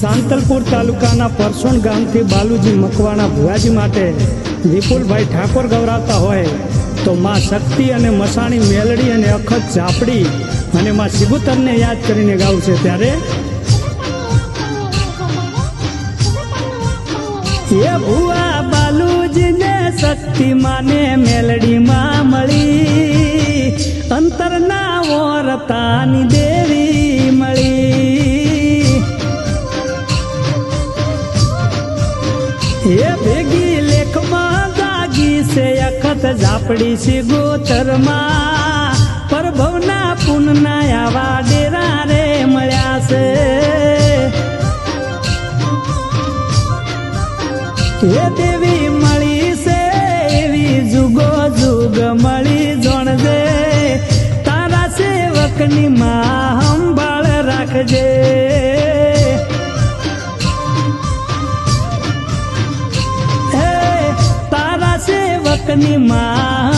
સાંતલપુર તાલુકાના પરસોણ ગામથી બાલુજી મકવાણા ભુવાજી માટે વિપુલભાઈ ઠાકોર ગવરાવતા હોય તો માં શક્તિ અને મસાણી મેલડી અને અખત ઝાપડી અને માં સિબુતરને યાદ કરીને ગાવશે ત્યારે એ ભુવા બાલુજીને શક્તિ માને મેલડીમાં મળી અંતરના ઓરતાની દેવી મળી એ ભેગી લેખમાં જાગી છે અખત ઝાપડી સિગોતરમાં પરભવના પુનના આવા ડેરા રે મળ્યા છે એ દેવી મળી છે એવી જુગો જુગ મળી જોણજે તારા સેવકની માં સંભાળ રાખજે તારા સેવકની માં